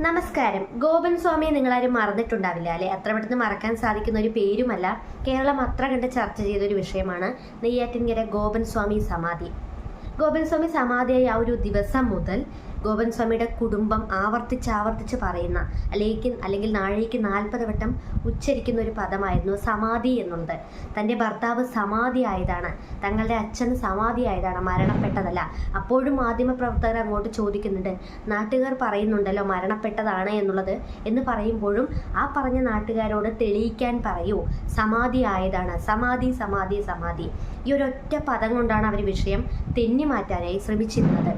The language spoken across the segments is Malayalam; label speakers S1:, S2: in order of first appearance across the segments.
S1: നമസ്കാരം. ഗോപൻ സ്വാമിയെ നിങ്ങളാരും മറന്നിട്ടുണ്ടാവില്ല അല്ലെ? അത്ര പെട്ടെന്ന് മറക്കാൻ സാധിക്കുന്ന ഒരു പേരുമല്ല. കേരളം അത്ര കണ്ട് ചർച്ച ചെയ്തൊരു വിഷയമാണ് നെയ്യാറ്റിൻകര ഗോപൻ സ്വാമി സമാധി. ഗോപൻ സ്വാമി സമാധിയായ ആ ഒരു ദിവസം മുതൽ ഗോപൻ സ്വാമിയുടെ കുടുംബം ആവർത്തിച്ച് പറയുന്ന അല്ലെങ്കിൽ നാഴികയ്ക്ക് 40 വട്ടം ഉച്ചരിക്കുന്ന ഒരു പദമായിരുന്നു സമാധി എന്നുള്ളത്. തൻ്റെ ഭർത്താവ് സമാധി ആയതാണ്, തങ്ങളുടെ അച്ഛൻ സമാധി ആയതാണ്, മരണപ്പെട്ടതല്ല. അപ്പോഴും മാധ്യമപ്രവർത്തകർ അങ്ങോട്ട് ചോദിക്കുന്നുണ്ട്, നാട്ടുകാർ പറയുന്നുണ്ടല്ലോ മരണപ്പെട്ടതാണ് എന്നുള്ളത് എന്ന് പറയുമ്പോഴും ആ പറഞ്ഞ നാട്ടുകാരോട് തെളിയിക്കാൻ പറയൂ, സമാധി ആയതാണ്, സമാധി സമാധി സമാധി. ഈ ഒരൊറ്റ പദം കൊണ്ടാണ് അവർ വിഷയം തെന്നി മാറ്റാനായി ശ്രമിച്ചിരുന്നത്.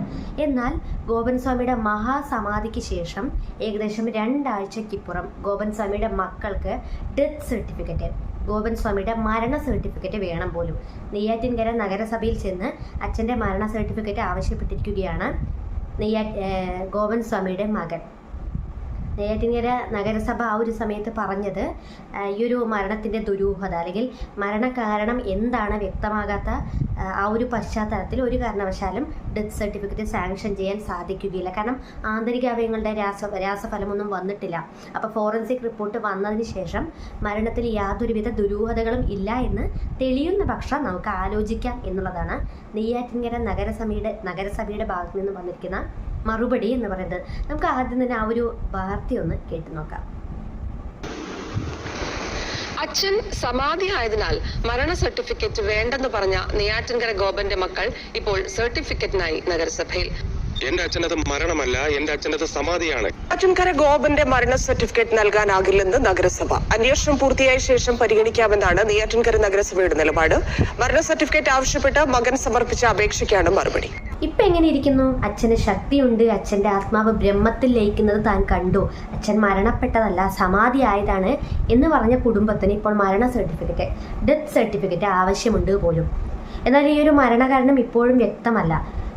S1: എന്നാൽ ഗോപൻ സ്വാമിയുടെ മഹാസമാധിക്ക് ശേഷം ഏകദേശം 2 ആഴ്ചയ്ക്കിപ്പുറം ഗോപൻ സ്വാമിയുടെ മക്കൾക്ക് ഡെത്ത് സർട്ടിഫിക്കറ്റ്, ഗോപൻ സ്വാമിയുടെ മരണ സർട്ടിഫിക്കറ്റ് വേണം പോലും. നെയ്യാറ്റിൻകര നഗരസഭയിൽ ചെന്ന് അച്ഛൻ്റെ മരണ സർട്ടിഫിക്കറ്റ് ആവശ്യപ്പെട്ടിരിക്കുകയാണ് ഗോപൻ സ്വാമിയുടെ മകൻ. നെയ്യാറ്റിൻകര നഗരസഭ ആ ഒരു സമയത്ത് പറഞ്ഞത്, ഈ ഒരു മരണത്തിൻ്റെ ദുരൂഹത അല്ലെങ്കിൽ മരണകാരണം എന്താണ് വ്യക്തമാകാത്ത ആ ഒരു പശ്ചാത്തലത്തിൽ ഒരു കാരണവശാലും ഡെത്ത് സർട്ടിഫിക്കറ്റ് സാങ്ഷൻ ചെയ്യാൻ സാധിക്കുകയില്ല. കാരണം ആന്തരിക അവയവങ്ങളുടെ രാസഫലമൊന്നും വന്നിട്ടില്ല. അപ്പോൾ ഫോറൻസിക് റിപ്പോർട്ട് വന്നതിന് ശേഷം മരണത്തിൽ യാതൊരുവിധ ദുരൂഹതകളും ഇല്ല എന്ന് തെളിയുന്ന പക്ഷം നമുക്ക് ആലോചിക്കാം എന്നുള്ളതാണ് നെയ്യാറ്റിൻകര നഗരസഭയുടെ ഭാഗത്ത് നിന്ന് വന്നിരിക്കുന്ന മറുപടി എന്ന് പറയുന്നത്. നമുക്ക് ആദ്യം തന്നെ ആ ഒരു വാർത്തയൊന്ന് കേട്ടു നോക്കാം.
S2: അച്ഛൻ സമാധി ആയതിനാൽ മരണ സർട്ടിഫിക്കറ്റ് വേണ്ടെന്ന് പറഞ്ഞ നെയ്യാറ്റിൻകര ഗോപന്റെ മക്കൾ ഇപ്പോൾ സർട്ടിഫിക്കറ്റിനായി നഗരസഭയിൽ.
S3: എന്റെ അച്ഛനത് മരണമല്ല, എന്റെ അച്ഛനത് സമാധിയാണ്.
S2: നെയ്യാറ്റിൻകര ഗോപന്റെ മരണ സർട്ടിഫിക്കറ്റ് നൽകാനാകില്ലെന്ന് നഗരസഭ. അന്വേഷണം പൂർത്തിയായ ശേഷം പരിഗണിക്കാമെന്നാണ് നെയ്യാറ്റിൻകര നഗരസഭയുടെ നിലപാട്. മരണ സർട്ടിഫിക്കറ്റ് ആവശ്യപ്പെട്ട് മകൻ സമർപ്പിച്ച അപേക്ഷയ്ക്കാണ് മറുപടി.
S1: ഇപ്പം എങ്ങനെ ഇരിക്കുന്നു? അച്ഛന് ശക്തിയുണ്ട്, അച്ഛൻ്റെ ആത്മാവ് ബ്രഹ്മത്തിൽ ലയിക്കുന്നത് താൻ കണ്ടു, അച്ഛൻ മരണപ്പെട്ടതല്ല സമാധി ആയതാണ് എന്ന് പറഞ്ഞ കുടുംബത്തിന് ഇപ്പോൾ മരണ സർട്ടിഫിക്കറ്റ്, ഡെത്ത് സർട്ടിഫിക്കറ്റ് ആവശ്യമുണ്ട് പോലും. എന്നാൽ ഈ ഒരു മരണകാരണം ഇപ്പോഴും വ്യക്തമല്ല.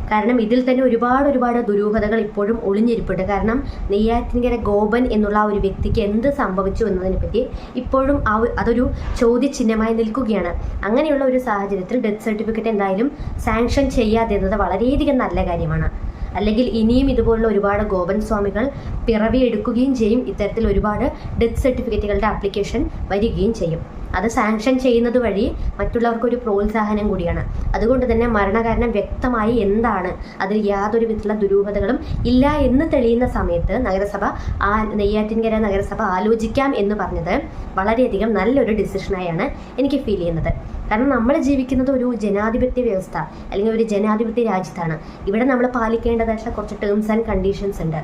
S1: കാരണം ഇതിൽ തന്നെ ഒരുപാട് ദുരൂഹതകൾ ഇപ്പോഴും ഒളിഞ്ഞിരിപ്പുണ്ട്. കാരണം നെയ്യാറ്റിൻകര ഗോപൻ എന്നുള്ള ആ ഒരു വ്യക്തിക്ക് എന്ത് സംഭവിച്ചു എന്നതിനെ പറ്റി ഇപ്പോഴും അതൊരു ചോദ്യചിഹ്നമായി നിൽക്കുകയാണ്. അങ്ങനെയുള്ള ഒരു സാഹചര്യത്തിൽ ഡെത്ത് സർട്ടിഫിക്കറ്റ് എന്തായാലും സാങ്ഷൻ ചെയ്യാതിരുന്നത് വളരെയധികം നല്ല കാര്യമാണ്. അല്ലെങ്കിൽ ഇനിയും ഇതുപോലുള്ള ഒരുപാട് ഗോപൻ സ്വാമികൾ പിറവിയെടുക്കുകയും ചെയ്യും. ഇത്തരത്തിൽ ഒരുപാട് ഡെത്ത് സർട്ടിഫിക്കറ്റുകളുടെ ആപ്ലിക്കേഷൻ വരികയും ചെയ്യും. അത് സാങ്ഷൻ ചെയ്യുന്നത് വഴി മറ്റുള്ളവർക്കൊരു പ്രോത്സാഹനം കൂടിയാണ്. അതുകൊണ്ട് തന്നെ മരണകാരണം വ്യക്തമായി എന്താണ്, അതിൽ യാതൊരു വിധത്തിലുള്ള ദുരൂഹതകളും ഇല്ല എന്ന് തെളിയുന്ന സമയത്ത് നെയ്യാറ്റിൻകര നഗരസഭ ആലോചിക്കാം എന്ന് പറഞ്ഞത് വളരെയധികം നല്ലൊരു ഡിസിഷനായാണ് എനിക്ക് ഫീൽ ചെയ്യുന്നത്. കാരണം നമ്മൾ ജീവിക്കുന്നത് ഒരു ജനാധിപത്യ വ്യവസ്ഥ അല്ലെങ്കിൽ ഒരു ജനാധിപത്യ രാജ്യത്താണ്. ഇവിടെ നമ്മൾ പാലിക്കേണ്ടതായിട്ടുള്ള കുറച്ച് ടേംസ് ആൻഡ് കണ്ടീഷൻസ് ഉണ്ട്.